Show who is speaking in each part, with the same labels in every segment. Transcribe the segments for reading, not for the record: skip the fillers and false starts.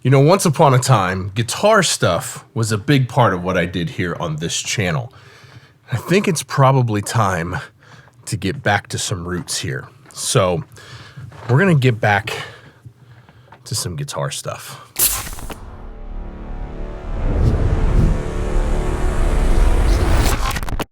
Speaker 1: You know, once upon a time, guitar stuff was a big part of what I did here on this channel. I think it's probably time to get back to some roots here. So we're gonna get back to some guitar stuff.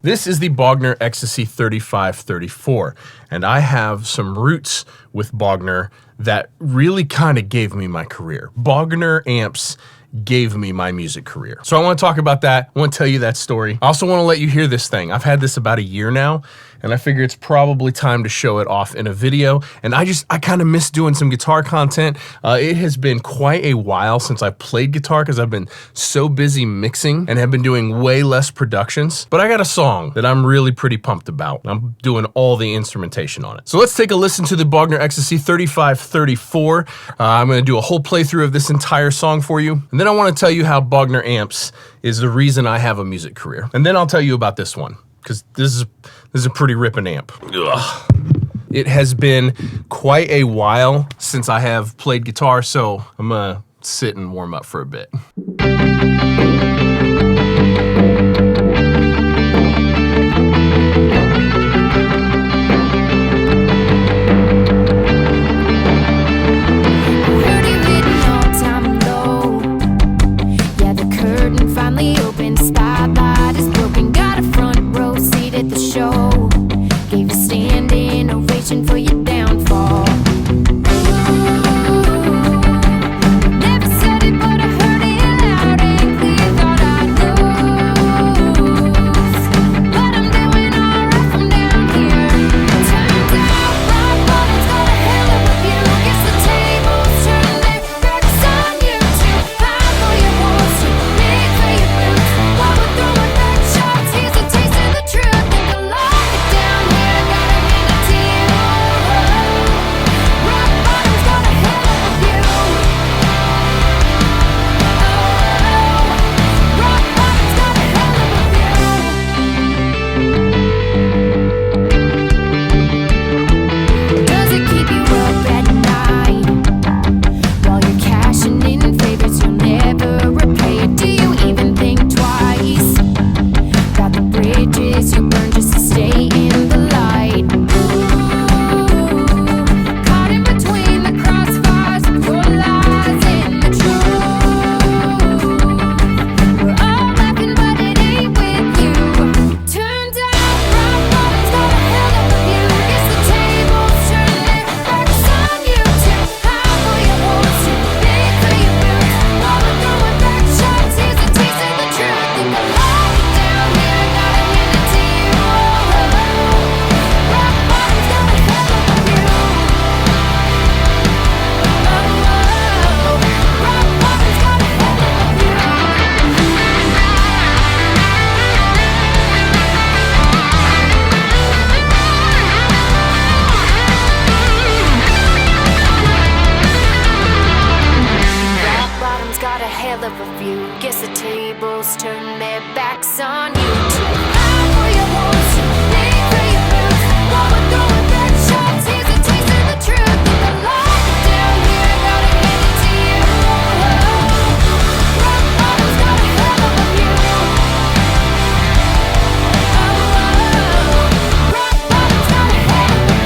Speaker 1: This is the Bogner Ecstasy 3534, and I have some roots with Bogner that really kind of gave me my career. Bogner amps gave me my music career. So I want to talk about that. I want to tell you that story. I also want to let you hear this thing. I've had this about a year now, and I figure it's probably time to show it off in a video. And I kind of miss doing some guitar content. It has been quite a while since I've played guitar because I've been so busy mixing and have been doing way less productions. But I got a song that I'm really pretty pumped about. I'm doing all the instrumentation on it. So let's take a listen to the Bogner Ecstasy 3534. I'm going to do a whole playthrough of this entire song for you. And then I want to tell you how Bogner amps is the reason I have a music career. And then I'll tell you about this one, because this is a pretty ripping amp. Ugh. It has been quite a while since I have played guitar, so I'm gonna sit and warm up for a bit.
Speaker 2: For your downfall. Never said it, but I heard it loud and clear. Thought I'd lose, but I'm doing alright from down here. Turns out rock bottom's got a hell of a view. Guess the tables turn their backs on you. Too high for your walls, too big for your boots. While we're throwing back shots, here's a taste of the truth. Think I lock it down here, gotta hand it to you. Guess the tables turn their backs on you. Too high for your walls, too big for your boots. While we're throwing back shots, here's a taste of the truth. Think I lock it down here, gotta hand it to you. Rock bottom's got a hell of a view. Rock bottom's got a hell of a view.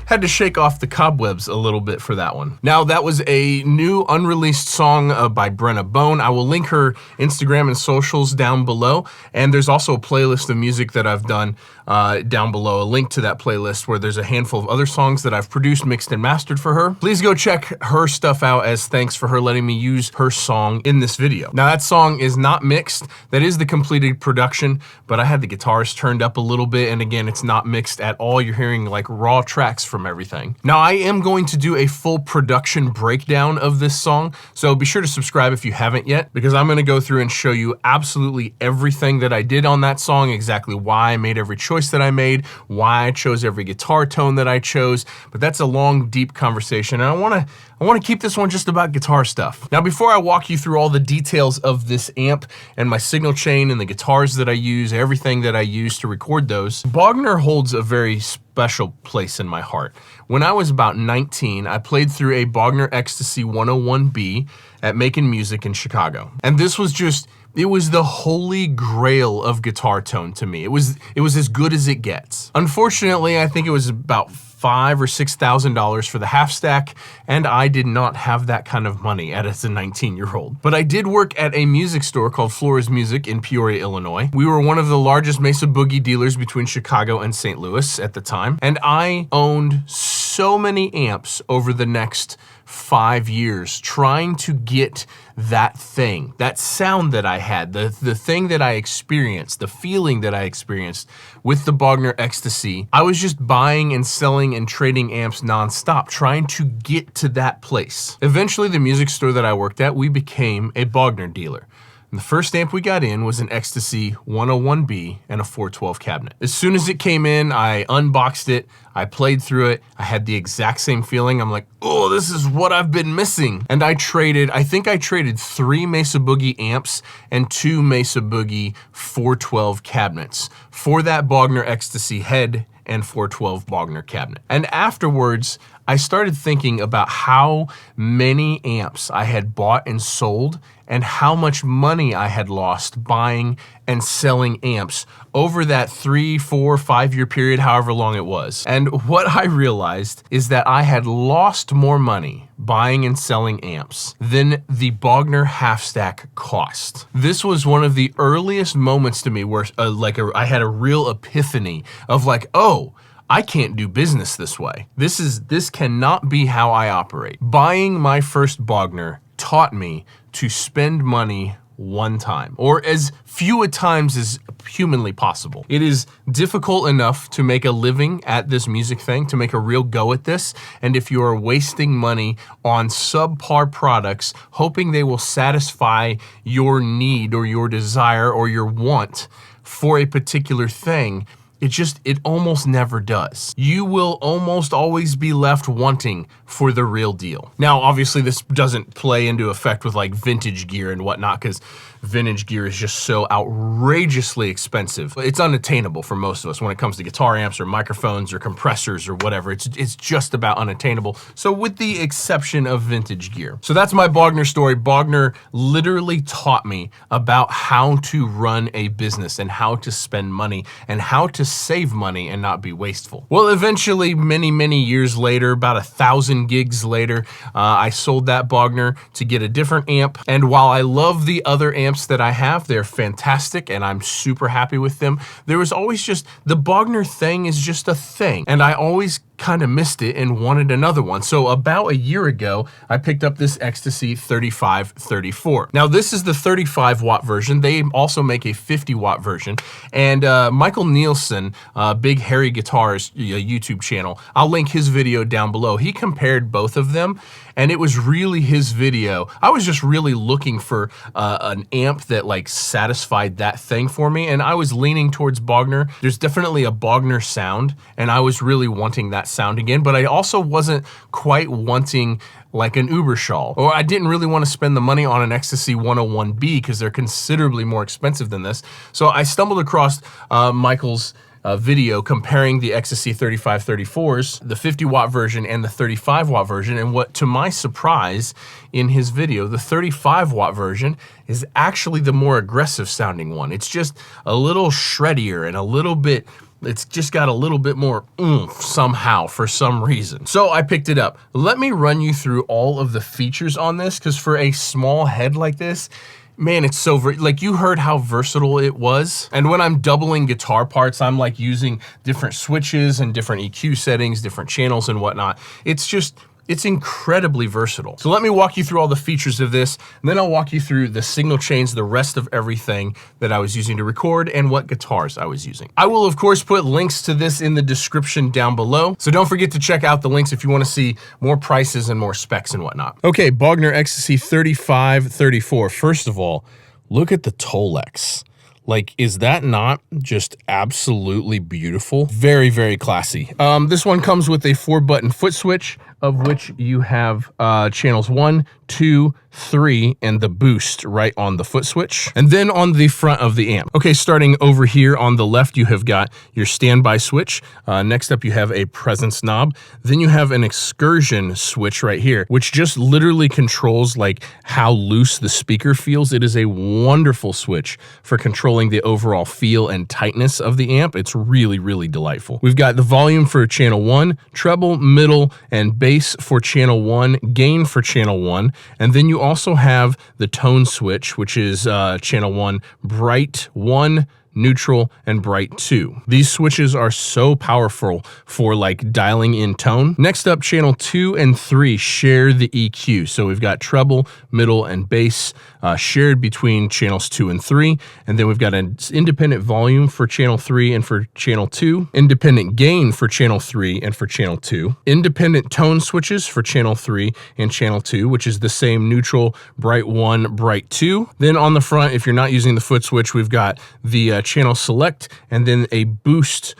Speaker 1: Had to shake off the cobwebs a little bit for that one. Now, that was a new unreleased song by Brenna. I will link her Instagram and socials down below, and there's also a playlist of music that I've done down below, a link to that playlist where there's a handful of other songs that I've produced, mixed, and mastered for her. Please go check her stuff out as thanks for her letting me use her song in this video. Now, that song is not mixed. That is the completed production, but I had the guitars turned up a little bit, and again, it's not mixed at all. You're hearing like raw tracks from from everything. Now, I am going to do a full production breakdown of this song, so be sure to subscribe if you haven't yet, because I'm going to go through and show you absolutely everything that I did on that song, exactly why I made every choice that I made, why I chose every guitar tone that I chose. But that's a long, deep conversation, and I want to keep this one just about guitar stuff. Now, before I walk you through all the details of this amp and my signal chain and the guitars that I use, everything that I use to record those, Bogner holds a very special place in my heart. When I was about 19, I played through a Bogner Ecstasy 101B at Making Music in Chicago. And this was just, it was the holy grail of guitar tone to me. It was as good as it gets. Unfortunately, I think it was about $5,000 or $6,000 for the half stack, and I did not have that kind of money as a 19-year-old. But I did work at a music store called Flores Music in Peoria, Illinois. We were one of the largest Mesa Boogie dealers between Chicago and St. Louis at the time, and I owned so many amps over the next 5 years trying to get that thing, that sound that I had, the thing that I experienced, the feeling that I experienced with the Bogner Ecstasy. I was just buying and selling and trading amps nonstop, trying to get to that place. Eventually, the music store that I worked at, we became a Bogner dealer. And the first amp we got in was an Ecstasy 101B and a 412 cabinet. As soon as it came in, I unboxed it, I played through it, I had the exact same feeling. I'm like, oh, this is what I've been missing. And I think I traded 3 Mesa Boogie amps and 2 Mesa Boogie 412 cabinets for that Bogner Ecstasy head and 412 Bogner cabinet. And afterwards, I started thinking about how many amps I had bought and sold and how much money I had lost buying and selling amps over that 3, 4, 5-year period, however long it was. And what I realized is that I had lost more money buying and selling amps than the Bogner half stack cost. This was one of the earliest moments to me where I had a real epiphany of like, oh, I can't do business this way. This cannot be how I operate. Buying my first Bogner taught me to spend money one time, or as few a times as humanly possible. It is difficult enough to make a living at this music thing, to make a real go at this, and if you are wasting money on subpar products, hoping they will satisfy your need or your desire or your want for a particular thing, it almost never does. You will almost always be left wanting for the real deal. Now, obviously, this doesn't play into effect with like vintage gear and whatnot, because vintage gear is just so outrageously expensive. It's unattainable for most of us when it comes to guitar amps or microphones or compressors or whatever. It's just about unattainable. So with the exception of vintage gear. So that's my Bogner story. Bogner literally taught me about how to run a business and how to spend money and how to save money and not be wasteful. Well, eventually, many years later, about 1,000 gigs later, I sold that Bogner to get a different amp. And while I love the other amps that I have, they're fantastic and I'm super happy with them, there was always just, the Bogner thing is just a thing. And I always kind of missed it and wanted another one. So about a year ago, I picked up this Ecstasy 3534. Now this is the 35 watt version. They also make a 50 watt version. And Michael Nielsen, Big Hairy Guitars YouTube channel, I'll link his video down below. He compared both of them and it was really his video. I was just really looking for an amp that like satisfied that thing for me, and I was leaning towards Bogner. There's definitely a Bogner sound and I was really wanting that sound again, but I also wasn't quite wanting like an Uberschall, or I didn't really want to spend the money on an Ecstasy 101B because they're considerably more expensive than this. So I stumbled across Michael's video comparing the Ecstasy 3534s, the 50 watt version and the 35 watt version, and what, to my surprise, in his video, the 35 watt version is actually the more aggressive sounding one. It's just a little shreddier and a little bit, it's just got a little bit more oomph somehow for some reason. So I picked it up. Let me run you through all of the features on this, because for a small head like this, man, it's so, like, you heard how versatile it was. And when I'm doubling guitar parts, I'm like using different switches and different EQ settings, different channels and whatnot. It's just, It's incredibly versatile. So let me walk you through all the features of this, and then I'll walk you through the signal chains, the rest of everything that I was using to record, and what guitars I was using. I will, of course, put links to this in the description down below, so don't forget to check out the links if you want to see more prices and more specs and whatnot. Okay, Bogner Ecstasy 3534. First of all, look at the Tolex. Like, is that not just absolutely beautiful? Very, very classy. This one comes with a 4-button foot switch, of which you have channels 1, 2, 3, and the boost right on the foot switch. And then on the front of the amp. Okay, starting over here on the left, you have got your standby switch. Next up, you have a presence knob. Then you have an excursion switch right here, which just literally controls like how loose the speaker feels. It is a wonderful switch for controlling the overall feel and tightness of the amp. It's really, really delightful. We've got the volume for channel 1, treble, middle, and bass for channel 1, gain for channel 1, and then you also have the tone switch, which is channel 1, bright 1, neutral, and bright 2. These switches are so powerful for like dialing in tone. Next up, channel 2 and 3 share the EQ. So we've got treble, middle, and bass shared between channels 2 and 3. And then we've got an independent volume for channel 3 and for channel 2, independent gain for channel 3 and for channel 2, independent tone switches for channel 3 and channel 2, which is the same neutral, bright 1, bright 2. Then on the front, if you're not using the foot switch, we've got the channel select and then a boost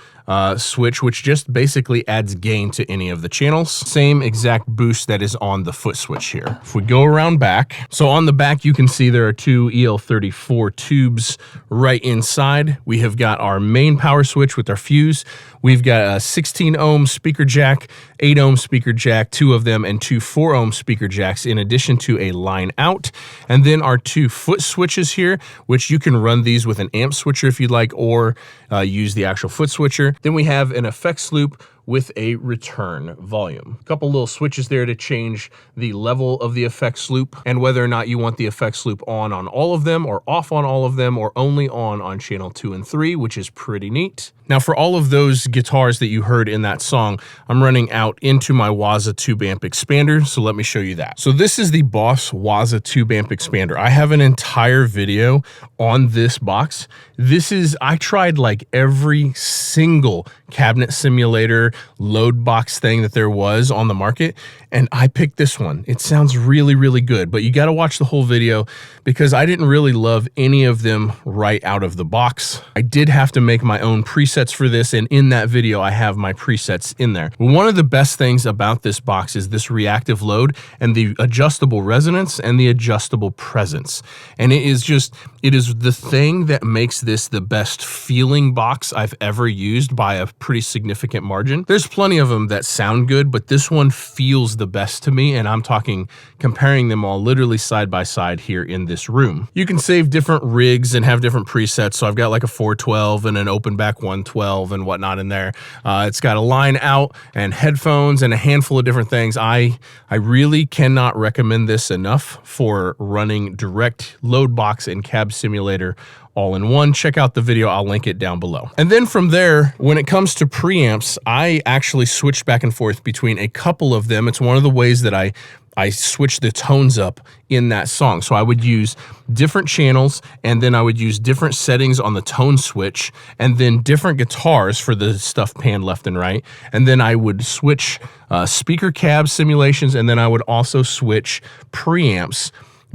Speaker 1: switch, which just basically adds gain to any of the channels. Same exact boost that is on the foot switch here. If we go around back, so on the back you can see there are 2 EL34 tubes right inside. We have got our main power switch with our fuse. We've got a 16 ohm speaker jack, 8 ohm speaker jack, 2 of them, and 2 4 ohm speaker jacks in addition to a line out. And then our 2 foot switches here, which you can run these with an amp switcher if you'd like, or use the actual foot switcher. Then we have an effects loop with a return volume. A couple little switches there to change the level of the effects loop and whether or not you want the effects loop on all of them or off on all of them or only on channel 2 and 3, which is pretty neat. Now for all of those guitars that you heard in that song, I'm running out into my Waza tube amp expander, so let me show you that. So this is the Boss Waza tube amp expander. I have an entire video on this box. I tried like every single cabinet simulator load box thing that there was on the market, and I picked this one. It sounds really, really good, but you got to watch the whole video because I didn't really love any of them right out of the box. I did have to make my own presets for this, and in that video I have my presets in there. One of the best things about this box is this reactive load and the adjustable resonance and the adjustable presence. And it is the thing that makes this the best feeling box I've ever used by a pretty significant margin. There's plenty of them that sound good, but this one feels the best to me, and I'm talking comparing them all literally side by side here in this room. You can save different rigs and have different presets, so I've got like a 412 and an open back 112 and whatnot in there. It's got a line out and headphones and a handful of different things. I really cannot recommend this enough for running direct load box and cab simulator all in one. Check out the video, I'll link it down below. And then from there, when it comes to preamps, I actually switched back and forth between a couple of them. It's one of the ways that I switched the tones up in that song. So I would use different channels, and then I would use different settings on the tone switch, and then different guitars for the stuff panned left and right. And then I would switch speaker cab simulations, and then I would also switch preamps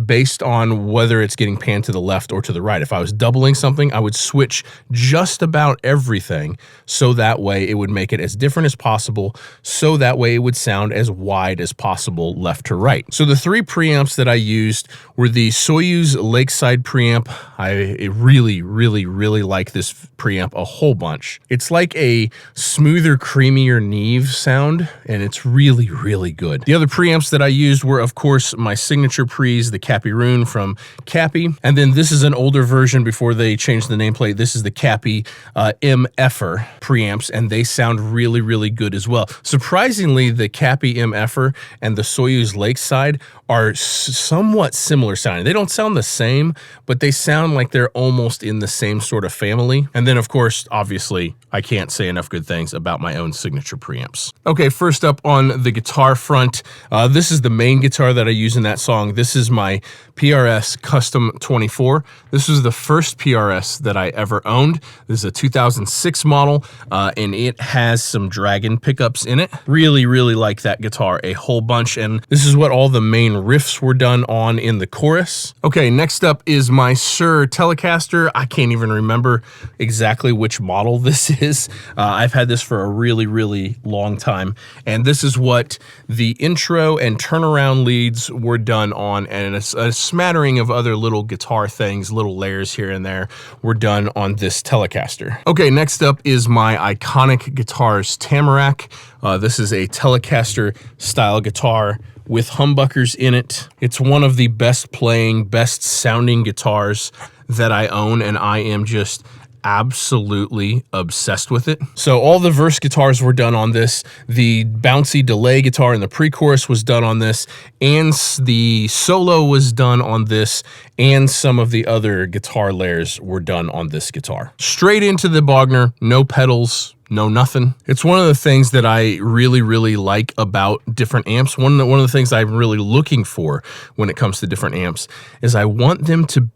Speaker 1: based on whether it's getting panned to the left or to the right. If I was doubling something, I would switch just about everything so that way it would make it as different as possible, so that way it would sound as wide as possible left to right. So the 3 preamps that I used were the Soyuz Lakeside preamp. I really, really, really like this preamp a whole bunch. It's like a smoother, creamier Neve sound, and it's really, really good. The other preamps that I used were, of course, my signature pre's, the Cappy Rune from Cappy. And then this is an older version before they changed the nameplate. This is the Cappy MFer preamps, and they sound really, really good as well. Surprisingly, the Cappy MFer and the Soyuz Lakeside are somewhat similar sounding. They don't sound the same, but they sound like they're almost in the same sort of family. And then, of course, obviously, I can't say enough good things about my own signature preamps. Okay, first up on the guitar front, this is the main guitar that I use in that song. This is my PRS Custom 24. This was the first PRS that I ever owned. This is a 2006 model, and it has some Dragon pickups in it. Really, really like that guitar a whole bunch, and this is what all the main riffs were done on in the chorus. Okay, next up is my Shure Telecaster. I can't even remember exactly which model this is. I've had this for a really, really long time, and this is what the intro and turnaround leads were done on, and a smattering of other little guitar things, little layers here and there, were done on this Telecaster. Okay, next up is my Iconic Guitars Tamarack. This is a Telecaster style guitar with humbuckers in it. It's one of the best playing, best sounding guitars that I own, and I am just absolutely obsessed with it. So all the verse guitars were done on this. The bouncy delay guitar in the pre-chorus was done on this, and the solo was done on this, and some of the other guitar layers were done on this guitar. Straight into the Bogner, no pedals, no nothing. It's one of the things that I really, really like about different amps. One of the things I'm really looking for when it comes to different amps is I want them to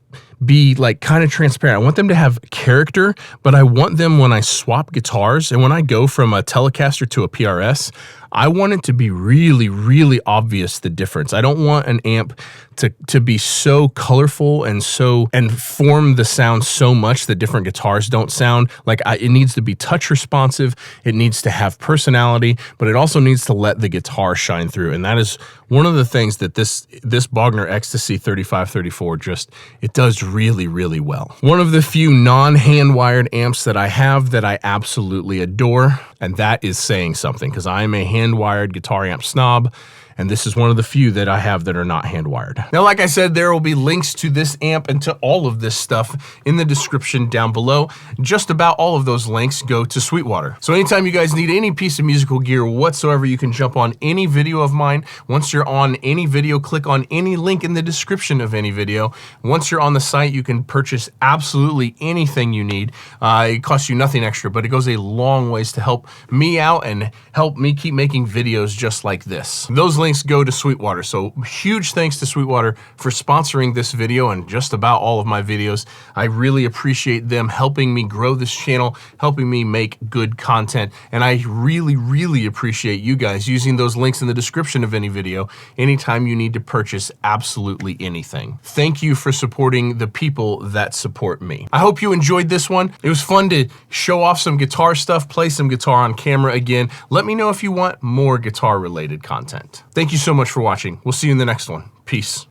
Speaker 1: be like kind of transparent. I want them to have character, but I want them, when I swap guitars and when I go from a Telecaster to a PRS, I want it to be really, really obvious, the difference. I don't want an amp to be so colorful and form the sound so much that different guitars don't sound like it needs to be touch responsive. It needs to have personality, but it also needs to let the guitar shine through. And that is one of the things that this Bogner Ecstasy 3534 it does really, really well. One of the few non-hand wired amps that I have that I absolutely adore, and that is saying something, because I am a hand wired guitar amp snob, and this is one of the few that I have that are not hand wired. Now, like I said, there will be links to this amp and to all of this stuff in the description down below. Just about all of those links go to Sweetwater. So anytime you guys need any piece of musical gear whatsoever, you can jump on any video of mine. Once you're on any video, click on any link in the description of any video. Once you're on the site, you can purchase absolutely anything you need. It costs you nothing extra, but it goes a long ways to help me out and help me keep making videos just like this. Those links go to Sweetwater. So huge thanks to Sweetwater for sponsoring this video and just about all of my videos. I really appreciate them helping me grow this channel, helping me make good content. And I really, really appreciate you guys using those links in the description of any video anytime you need to purchase absolutely anything. Thank you for supporting the people that support me. I hope you enjoyed this one. It was fun to show off some guitar stuff, play some guitar on camera again. Let me know if you want more guitar related content. Thank you so much for watching. We'll see you in the next one. Peace.